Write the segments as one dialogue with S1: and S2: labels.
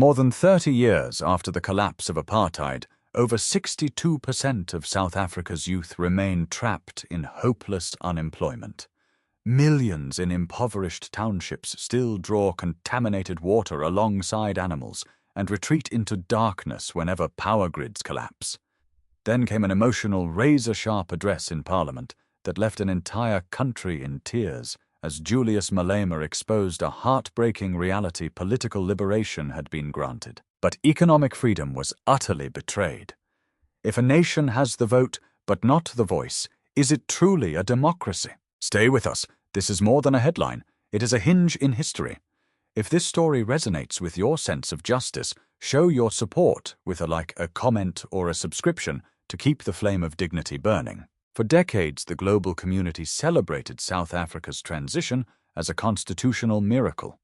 S1: More than 30 years after the collapse of apartheid, over 62% of South Africa's youth remain trapped in hopeless unemployment. Millions in impoverished townships still draw contaminated water alongside animals and retreat into darkness whenever power grids collapse. Then came an emotional, razor-sharp address in Parliament that left an entire country in tears as Julius Malema exposed a heartbreaking reality: political liberation had been granted, but economic freedom was utterly betrayed. If a nation has the vote but not the voice, is it truly a democracy? Stay with us. This is more than a headline. It is a hinge in history. If this story resonates with your sense of justice, show your support with a like, a comment, or a subscription to keep the flame of dignity burning. For decades, the global community celebrated South Africa's transition as a constitutional miracle.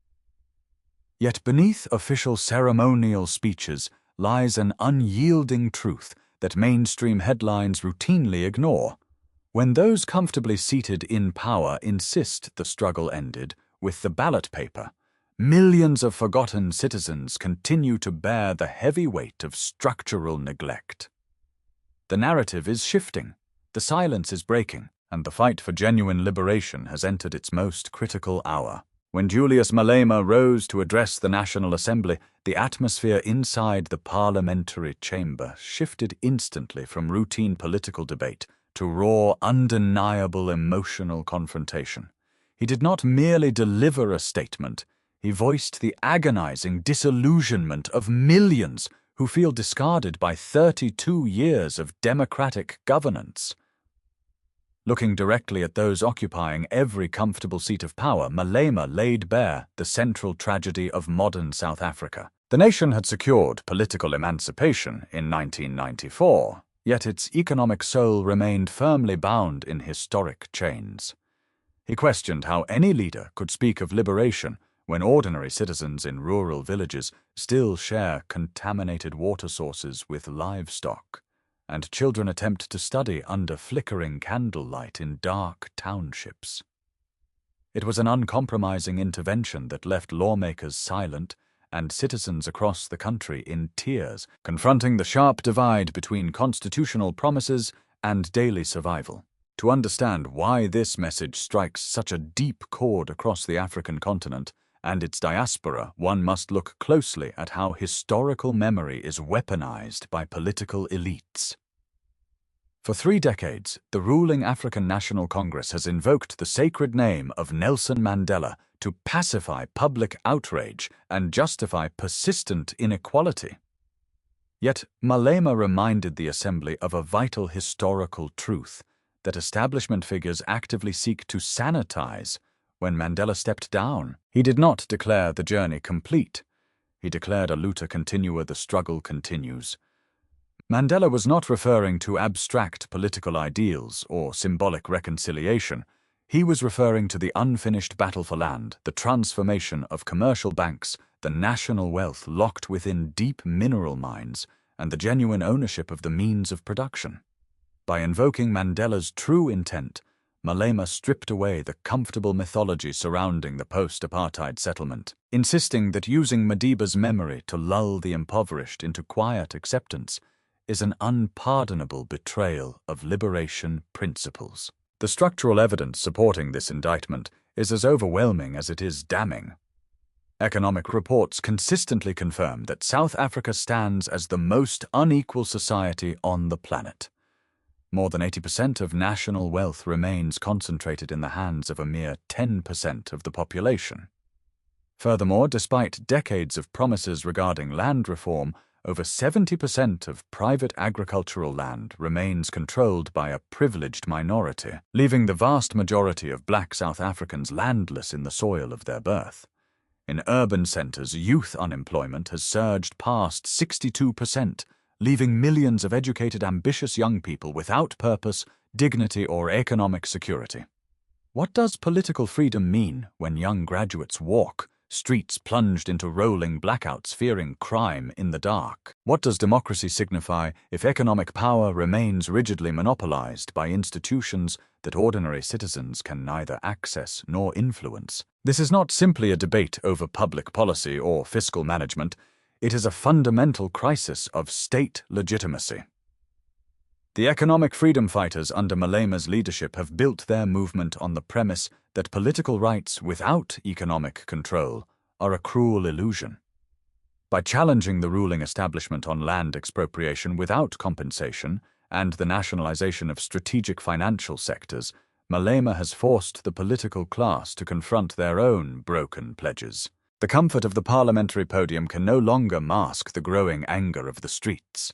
S1: Yet beneath official ceremonial speeches lies an unyielding truth that mainstream headlines routinely ignore. When those comfortably seated in power insist the struggle ended with the ballot paper, millions of forgotten citizens continue to bear the heavy weight of structural neglect. The narrative is shifting, the silence is breaking, and the fight for genuine liberation has entered its most critical hour. When Julius Malema rose to address the National Assembly, the atmosphere inside the parliamentary chamber shifted instantly from routine political debate to raw, undeniable emotional confrontation. He did not merely deliver a statement, he voiced the agonizing disillusionment of millions who feel discarded by 32 years of democratic governance. Looking directly at those occupying every comfortable seat of power, Malema laid bare the central tragedy of modern South Africa. The nation had secured political emancipation in 1994, yet its economic soul remained firmly bound in historic chains. He questioned how any leader could speak of liberation when ordinary citizens in rural villages still share contaminated water sources with livestock, and children attempt to study under flickering candlelight in dark townships. It was an uncompromising intervention that left lawmakers silent and citizens across the country in tears, confronting the sharp divide between constitutional promises and daily survival. To understand why this message strikes such a deep chord across the African continent and its diaspora, one must look closely at how historical memory is weaponized by political elites. For 3 decades, the ruling African National Congress has invoked the sacred name of Nelson Mandela to pacify public outrage and justify persistent inequality. Yet Malema reminded the Assembly of a vital historical truth that establishment figures actively seek to sanitize. When Mandela stepped down, he did not declare the journey complete. He declared a luta continua, the struggle continues. Mandela was not referring to abstract political ideals or symbolic reconciliation. He was referring to the unfinished battle for land, the transformation of commercial banks, the national wealth locked within deep mineral mines, and the genuine ownership of the means of production. By invoking Mandela's true intent, Malema stripped away the comfortable mythology surrounding the post-apartheid settlement, insisting that using Madiba's memory to lull the impoverished into quiet acceptance is an unpardonable betrayal of liberation principles. The structural evidence supporting this indictment is as overwhelming as it is damning. Economic reports consistently confirm that South Africa stands as the most unequal society on the planet. More than 80% of national wealth remains concentrated in the hands of a mere 10% of the population. Furthermore, despite decades of promises regarding land reform, over 70% of private agricultural land remains controlled by a privileged minority, leaving the vast majority of black South Africans landless in the soil of their birth. In urban centers, youth unemployment has surged past 62%, leaving millions of educated, ambitious young people without purpose, dignity, or economic security. What does political freedom mean when young graduates walk streets plunged into rolling blackouts, fearing crime in the dark? What does democracy signify if economic power remains rigidly monopolized by institutions that ordinary citizens can neither access nor influence? This is not simply a debate over public policy or fiscal management. It is a fundamental crisis of state legitimacy. The economic freedom fighters under Malema's leadership have built their movement on the premise that political rights without economic control are a cruel illusion. By challenging the ruling establishment on land expropriation without compensation and the nationalization of strategic financial sectors, Malema has forced the political class to confront their own broken pledges. The comfort of the parliamentary podium can no longer mask the growing anger of the streets.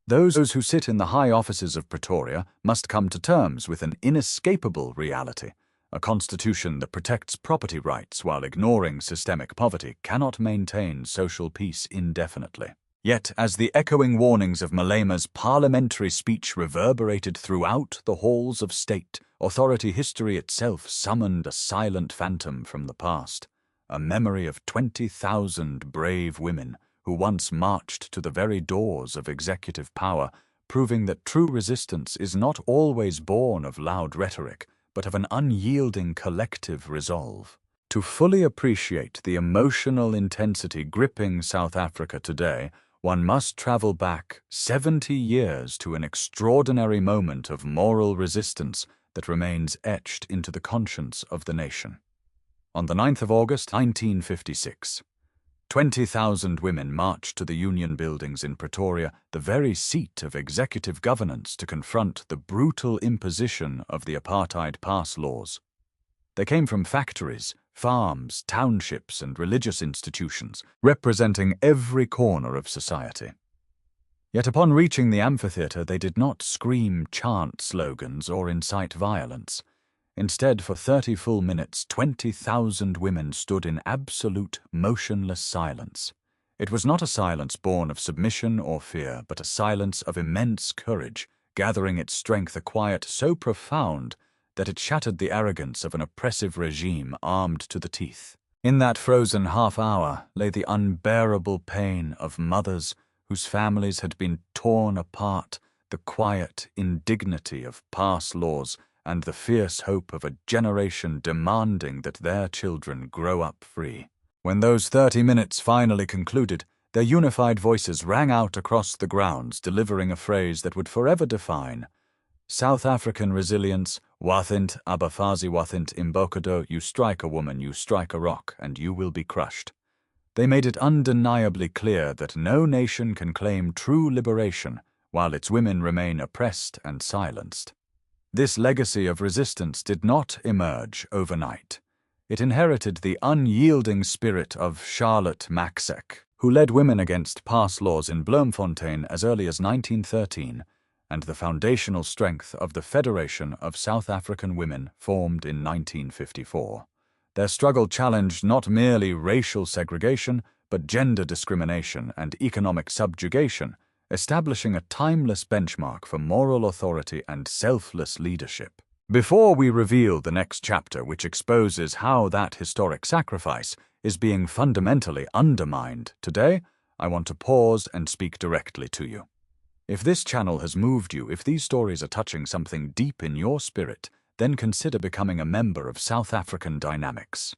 S1: Those who sit in the high offices of Pretoria must come to terms with an inescapable reality. A constitution that protects property rights while ignoring systemic poverty cannot maintain social peace indefinitely. Yet, as the echoing warnings of Malema's parliamentary speech reverberated throughout the halls of state, authority history itself summoned a silent phantom from the past, a memory of 20,000 brave women who once marched to the very doors of executive power, proving that true resistance is not always born of loud rhetoric, but of an unyielding collective resolve. To fully appreciate the emotional intensity gripping South Africa today, one must travel back 70 years to an extraordinary moment of moral resistance that remains etched into the conscience of the nation. On the 9th of August 1956, 20,000 women marched to the Union buildings in Pretoria, the very seat of executive governance, to confront the brutal imposition of the apartheid pass laws. They came from factories, farms, townships, and religious institutions, representing every corner of society. Yet upon reaching the amphitheatre, they did not scream, chant slogans, or incite violence. Instead, for 30 full minutes, 20,000 women stood in absolute, motionless silence. It was not a silence born of submission or fear, but a silence of immense courage, gathering its strength a quiet so profound that it shattered the arrogance of an oppressive regime armed to the teeth. In that frozen half-hour lay the unbearable pain of mothers whose families had been torn apart, the quiet indignity of pass laws, and the fierce hope of a generation demanding that their children grow up free. When those 30 minutes finally concluded, their unified voices rang out across the grounds, delivering a phrase that would forever define South African resilience: "Wathint abafazi wathint imbokado," you strike a woman, you strike a rock, and you will be crushed. They made it undeniably clear that no nation can claim true liberation while its women remain oppressed and silenced. This legacy of resistance did not emerge overnight. It inherited the unyielding spirit of Charlotte Maxek, who led women against pass laws in Bloemfontein as early as 1913, and the foundational strength of the Federation of South African Women formed in 1954. Their struggle challenged not merely racial segregation, but gender discrimination and economic subjugation, establishing a timeless benchmark for moral authority and selfless leadership. Before we reveal the next chapter, which exposes how that historic sacrifice is being fundamentally undermined today, I want to pause and speak directly to you. If this channel has moved you, if these stories are touching something deep in your spirit, then consider becoming a member of South African Dynamics.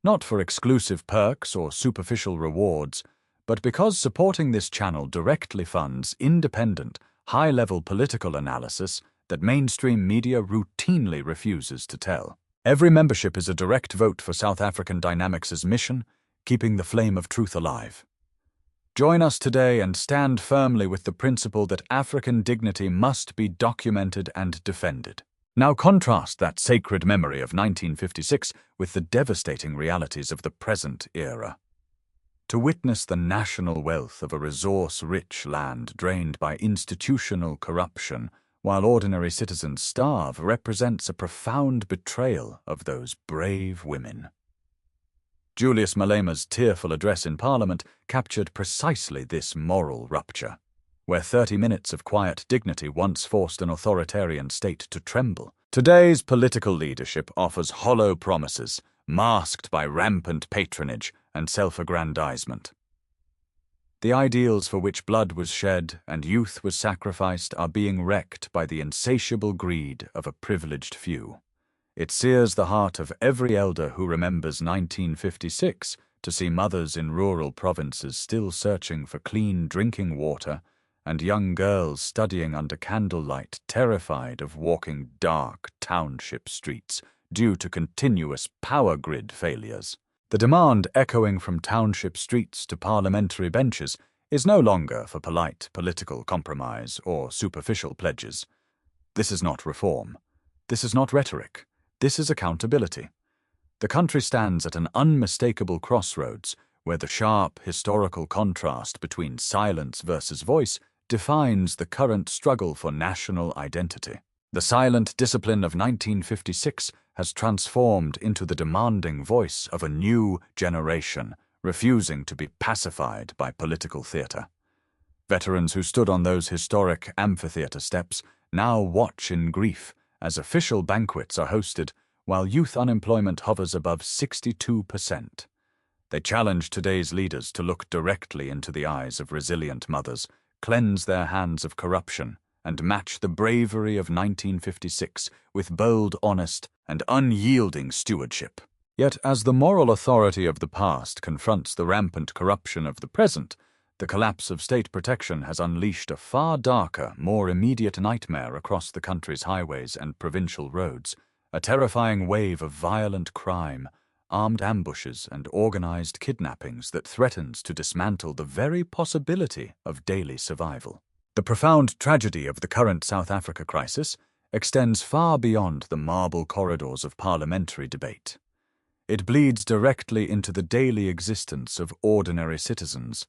S1: Not for exclusive perks or superficial rewards, but because supporting this channel directly funds independent, high-level political analysis that mainstream media routinely refuses to tell. Every membership is a direct vote for South African Dynamics' mission, keeping the flame of truth alive. Join us today and stand firmly with the principle that African dignity must be documented and defended. Now contrast that sacred memory of 1956 with the devastating realities of the present era. To witness the national wealth of a resource-rich land drained by institutional corruption while ordinary citizens starve represents a profound betrayal of those brave women. Julius Malema's tearful address in Parliament captured precisely this moral rupture, where 30 minutes of quiet dignity once forced an authoritarian state to tremble. Today's political leadership offers hollow promises, masked by rampant patronage and self-aggrandizement. The ideals for which blood was shed and youth was sacrificed are being wrecked by the insatiable greed of a privileged few. It sears the heart of every elder who remembers 1956 to see mothers in rural provinces still searching for clean drinking water and young girls studying under candlelight, terrified of walking dark township streets due to continuous power grid failures. The demand echoing from township streets to parliamentary benches is no longer for polite political compromise or superficial pledges. This is not reform. This is not rhetoric. This is accountability. The country stands at an unmistakable crossroads where the sharp historical contrast between silence versus voice defines the current struggle for national identity. The silent discipline of 1956 has transformed into the demanding voice of a new generation, refusing to be pacified by political theatre. Veterans who stood on those historic amphitheatre steps now watch in grief as official banquets are hosted while youth unemployment hovers above 62%. They challenge today's leaders to look directly into the eyes of resilient mothers, cleanse their hands of corruption, and match the bravery of 1956 with bold, honest, and unyielding stewardship. Yet as the moral authority of the past confronts the rampant corruption of the present, the collapse of state protection has unleashed a far darker, more immediate nightmare across the country's highways and provincial roads, a terrifying wave of violent crime, armed ambushes, and organized kidnappings that threatens to dismantle the very possibility of daily survival. The profound tragedy of the current South Africa crisis extends far beyond the marble corridors of parliamentary debate. It bleeds directly into the daily existence of ordinary citizens.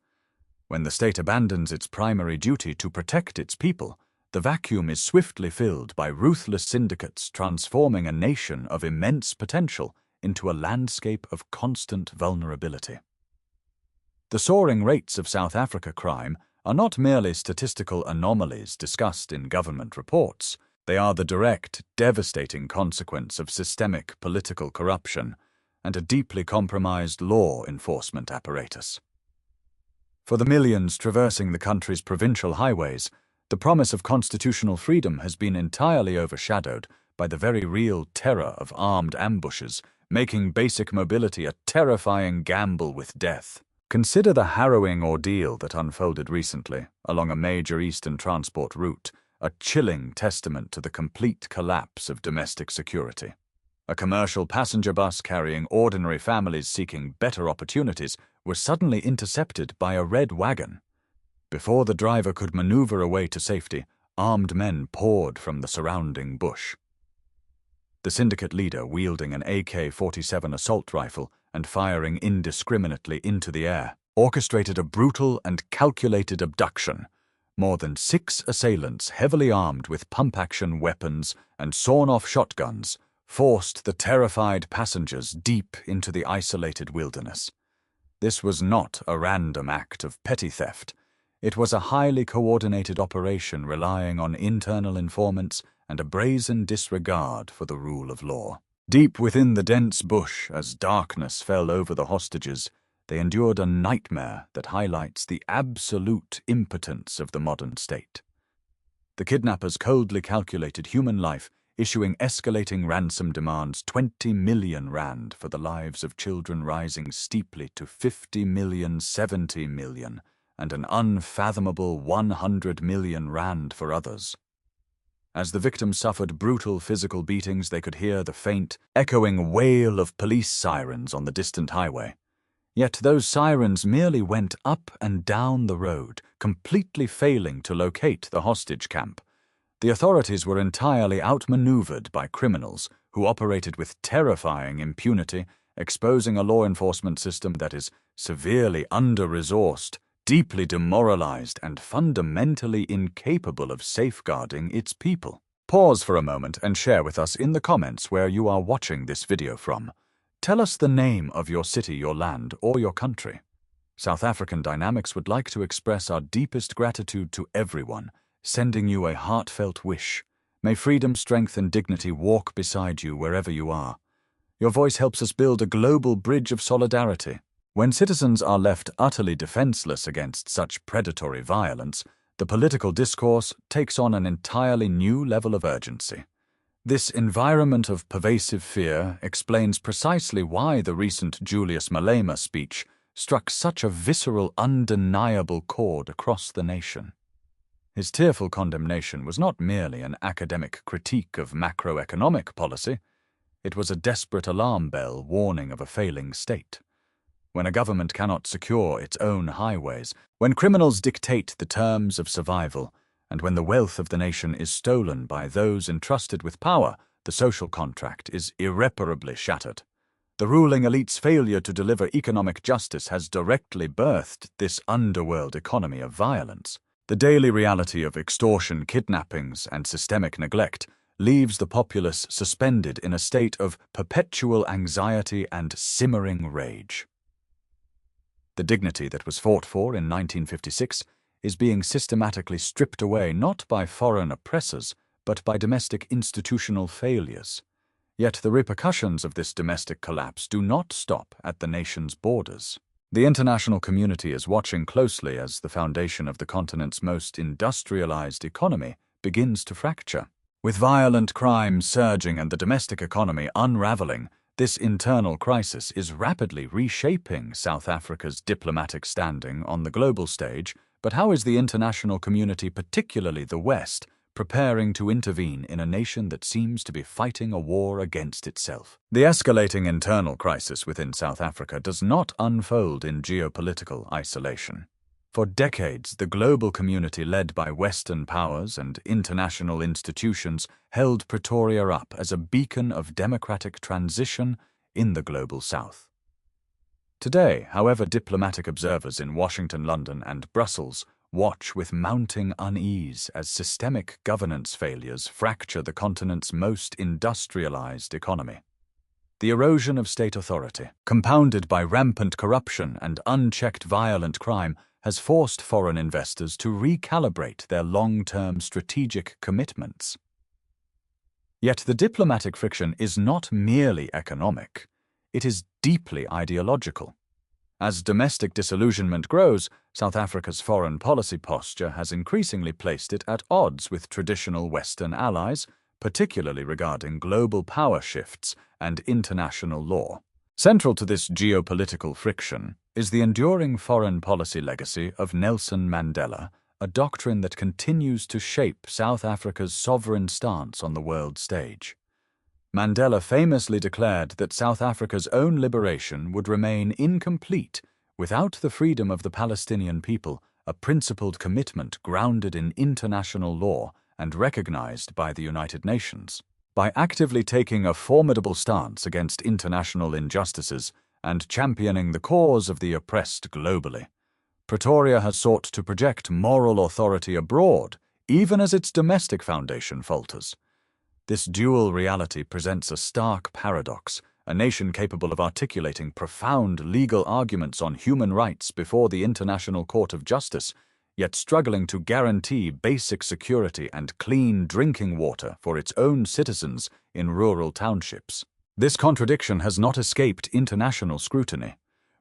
S1: When the state abandons its primary duty to protect its people, the vacuum is swiftly filled by ruthless syndicates transforming a nation of immense potential into a landscape of constant vulnerability. The soaring rates of South Africa crime are not merely statistical anomalies discussed in government reports. They are the direct, devastating consequence of systemic political corruption and a deeply compromised law enforcement apparatus. For the millions traversing the country's provincial highways, the promise of constitutional freedom has been entirely overshadowed by the very real terror of armed ambushes, making basic mobility a terrifying gamble with death. Consider the harrowing ordeal that unfolded recently along a major eastern transport route, a chilling testament to the complete collapse of domestic security. A commercial passenger bus carrying ordinary families seeking better opportunities was suddenly intercepted by a red wagon. Before the driver could maneuver away to safety, armed men poured from the surrounding bush. The syndicate leader, wielding an AK-47 assault rifle and firing indiscriminately into the air, orchestrated a brutal and calculated abduction. More than 6 assailants, heavily armed with pump-action weapons and sawn-off shotguns, forced the terrified passengers deep into the isolated wilderness. This was not a random act of petty theft. It was a highly coordinated operation relying on internal informants and a brazen disregard for the rule of law. Deep within the dense bush, as darkness fell over the hostages, they endured a nightmare that highlights the absolute impotence of the modern state. The kidnappers coldly calculated human life, issuing escalating ransom demands 20 million rand for the lives of children, rising steeply to 50 million, 70 million, and an unfathomable 100 million rand for others. As the victims suffered brutal physical beatings, they could hear the faint, echoing wail of police sirens on the distant highway. Yet those sirens merely went up and down the road, completely failing to locate the hostage camp. The authorities were entirely outmaneuvered by criminals who operated with terrifying impunity, exposing a law enforcement system that is severely under-resourced, deeply demoralized, and fundamentally incapable of safeguarding its people. Pause for a moment and share with us in the comments where you are watching this video from. Tell us the name of your city, your land, or your country. South African Dynamics would like to express our deepest gratitude to everyone, sending you a heartfelt wish. May freedom, strength, and dignity walk beside you wherever you are. Your voice helps us build a global bridge of solidarity. When citizens are left utterly defenseless against such predatory violence, the political discourse takes on an entirely new level of urgency. This environment of pervasive fear explains precisely why the recent Julius Malema speech struck such a visceral, undeniable chord across the nation. His tearful condemnation was not merely an academic critique of macroeconomic policy, it was a desperate alarm bell warning of a failing state. When a government cannot secure its own highways, when criminals dictate the terms of survival, and when the wealth of the nation is stolen by those entrusted with power, the social contract is irreparably shattered. The ruling elite's failure to deliver economic justice has directly birthed this underworld economy of violence. The daily reality of extortion, kidnappings, and systemic neglect leaves the populace suspended in a state of perpetual anxiety and simmering rage. The dignity that was fought for in 1956 is being systematically stripped away not by foreign oppressors, but by domestic institutional failures. Yet the repercussions of this domestic collapse do not stop at the nation's borders. The international community is watching closely as the foundation of the continent's most industrialized economy begins to fracture. With violent crime surging and the domestic economy unraveling, this internal crisis is rapidly reshaping South Africa's diplomatic standing on the global stage. But how is the international community, particularly the West, preparing to intervene in a nation that seems to be fighting a war against itself? The escalating internal crisis within South Africa does not unfold in geopolitical isolation. For decades, the global community led by Western powers and international institutions held Pretoria up as a beacon of democratic transition in the global South. Today, however, diplomatic observers in Washington, London, and Brussels watch with mounting unease as systemic governance failures fracture the continent's most industrialized economy. The erosion of state authority, compounded by rampant corruption and unchecked violent crime, has forced foreign investors to recalibrate their long-term strategic commitments. Yet the diplomatic friction is not merely economic. It is deeply ideological. As domestic disillusionment grows, South Africa's foreign policy posture has increasingly placed it at odds with traditional Western allies, particularly regarding global power shifts and international law. Central to this geopolitical friction is the enduring foreign policy legacy of Nelson Mandela, a doctrine that continues to shape South Africa's sovereign stance on the world stage. Mandela famously declared that South Africa's own liberation would remain incomplete without the freedom of the Palestinian people, a principled commitment grounded in international law and recognized by the United Nations. By actively taking a formidable stance against international injustices and championing the cause of the oppressed globally, Pretoria has sought to project moral authority abroad, even as its domestic foundation falters. This dual reality presents a stark paradox, a nation capable of articulating profound legal arguments on human rights before the International Court of Justice, yet struggling to guarantee basic security and clean drinking water for its own citizens in rural townships. This contradiction has not escaped international scrutiny.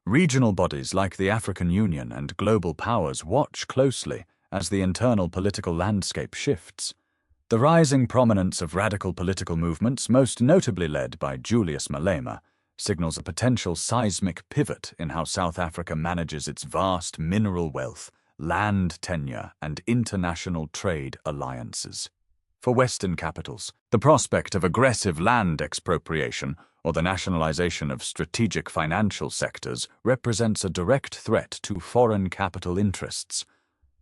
S1: Regional bodies like the African Union and global powers watch closely as the internal political landscape shifts. The rising prominence of radical political movements, most notably led by Julius Malema, signals a potential seismic pivot in how South Africa manages its vast mineral wealth, land tenure, and international trade alliances. For Western capitals, the prospect of aggressive land expropriation or the nationalization of strategic financial sectors represents a direct threat to foreign capital interests.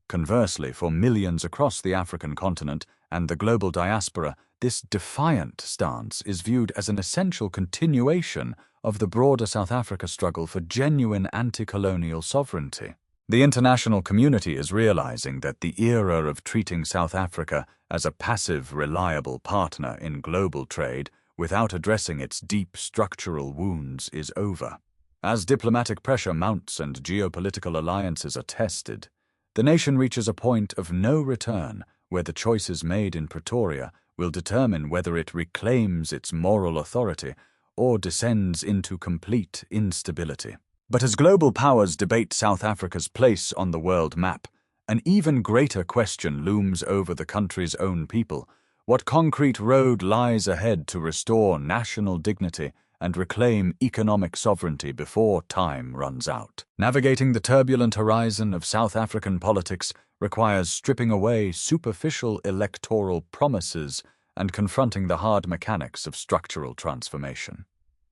S1: Conversely, for millions across the African continent and the global diaspora, this defiant stance is viewed as an essential continuation of the broader South Africa struggle for genuine anti-colonial sovereignty. The international community is realizing that the era of treating South Africa as a passive, reliable partner in global trade without addressing its deep structural wounds is over. As diplomatic pressure mounts and geopolitical alliances are tested, the nation reaches a point of no return where the choices made in Pretoria will determine whether it reclaims its moral authority or descends into complete instability. But as global powers debate South Africa's place on the world map, an even greater question looms over the country's own people. What concrete road lies ahead to restore national dignity and reclaim economic sovereignty before time runs out? Navigating the turbulent horizon of South African politics requires stripping away superficial electoral promises and confronting the hard mechanics of structural transformation.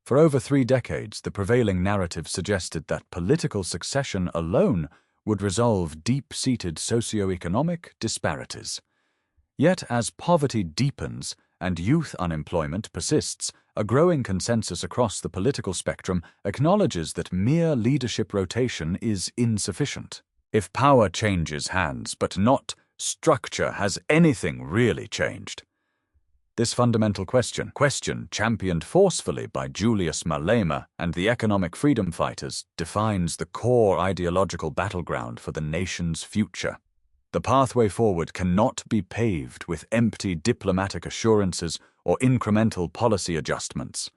S1: For over 3 decades, the prevailing narrative suggested that political succession alone would resolve deep-seated socio-economic disparities. Yet, as poverty deepens and youth unemployment persists, a growing consensus across the political spectrum acknowledges that mere leadership rotation is insufficient. If power changes hands but not structure, has anything really changed? This fundamental question, championed forcefully by Julius Malema and the economic freedom fighters, defines the core ideological battleground for the nation's future. The pathway forward cannot be paved with empty diplomatic assurances or incremental policy adjustments.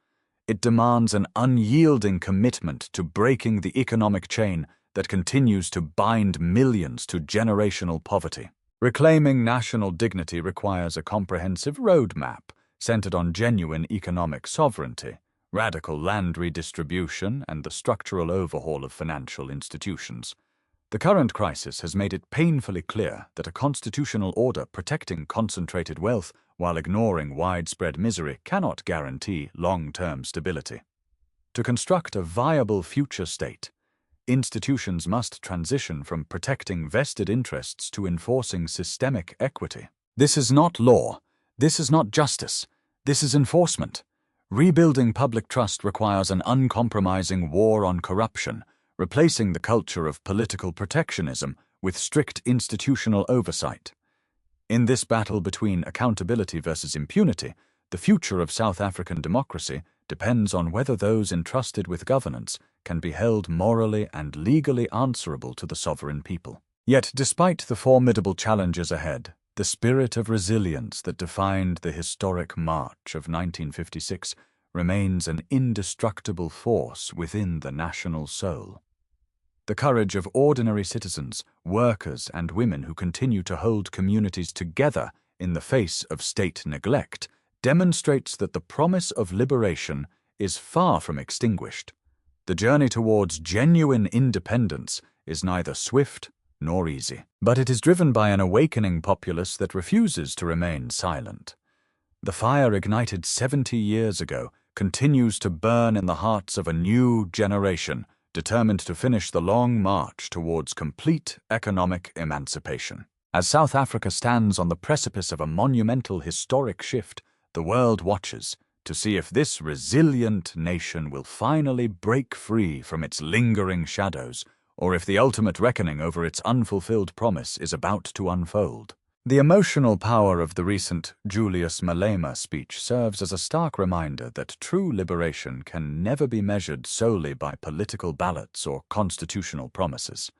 S1: It demands an unyielding commitment to breaking the economic chain that continues to bind millions to generational poverty. Reclaiming national dignity requires a comprehensive roadmap centered on genuine economic sovereignty, radical land redistribution, and the structural overhaul of financial institutions. The current crisis has made it painfully clear that a constitutional order protecting concentrated wealth while ignoring widespread misery cannot guarantee long-term stability. To construct a viable future state, institutions must transition from protecting vested interests to enforcing systemic equity. This is not law. This is not justice. This is enforcement. Rebuilding public trust requires an uncompromising war on corruption, replacing the culture of political protectionism with strict institutional oversight. In this battle between accountability versus impunity, the future of South African democracy depends on whether those entrusted with governance can be held morally and legally answerable to the sovereign people. Yet, despite the formidable challenges ahead, the spirit of resilience that defined the historic March of 1956 remains an indestructible force within the national soul. The courage of ordinary citizens, workers, and women who continue to hold communities together in the face of state neglect demonstrates that the promise of liberation is far from extinguished. The journey towards genuine independence is neither swift nor easy, but it is driven by an awakening populace that refuses to remain silent. The fire ignited 70 years ago continues to burn in the hearts of a new generation determined to finish the long march towards complete economic emancipation. As South Africa stands on the precipice of a monumental historic shift, the world watches to see if this resilient nation will finally break free from its lingering shadows, or if the ultimate reckoning over its unfulfilled promise is about to unfold. The emotional power of the recent Julius Malema speech serves as a stark reminder that true liberation can never be measured solely by political ballots or constitutional promises.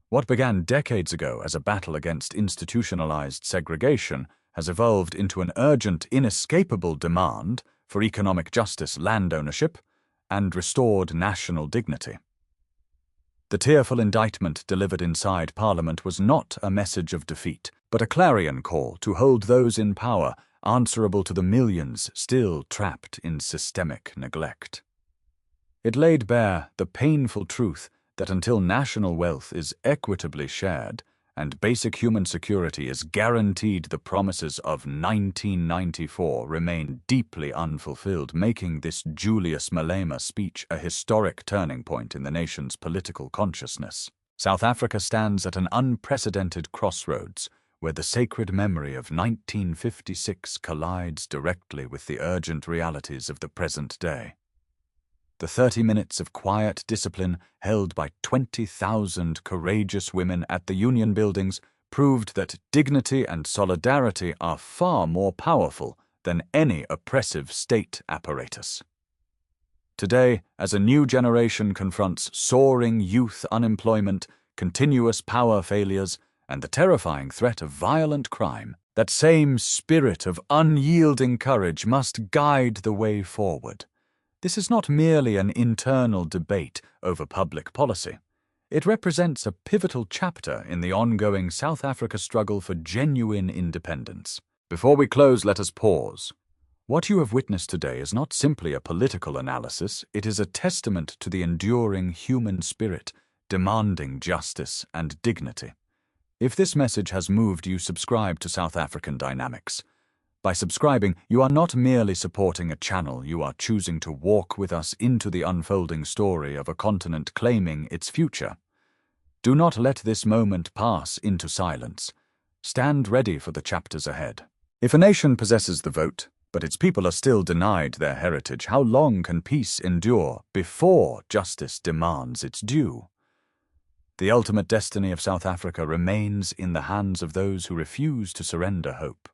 S1: What began decades ago as a battle against institutionalized segregation has evolved into an urgent, inescapable demand for economic justice, land ownership, and restored national dignity. The tearful indictment delivered inside Parliament was not a message of defeat, but a clarion call to hold those in power answerable to the millions still trapped in systemic neglect. It laid bare the painful truth that until national wealth is equitably shared and basic human security is guaranteed, the promises of 1994 remain deeply unfulfilled, making this Julius Malema speech a historic turning point in the nation's political consciousness. South Africa stands at an unprecedented crossroads, where the sacred memory of 1956 collides directly with the urgent realities of the present day. The 30 minutes of quiet discipline held by 20,000 courageous women at the Union buildings proved that dignity and solidarity are far more powerful than any oppressive state apparatus. Today, as a new generation confronts soaring youth unemployment, continuous power failures, and the terrifying threat of violent crime, that same spirit of unyielding courage must guide the way forward. This is not merely an internal debate over public policy. It represents a pivotal chapter in the ongoing South Africa struggle for genuine independence. Before we close, let us pause. What you have witnessed today is not simply a political analysis, it is a testament to the enduring human spirit, demanding justice and dignity. If this message has moved you, subscribe to South African Dynamics. By subscribing, you are not merely supporting a channel, you are choosing to walk with us into the unfolding story of a continent claiming its future. Do not let this moment pass into silence. Stand ready for the chapters ahead. If a nation possesses the vote, but its people are still denied their heritage, how long can peace endure before justice demands its due? The ultimate destiny of South Africa remains in the hands of those who refuse to surrender hope.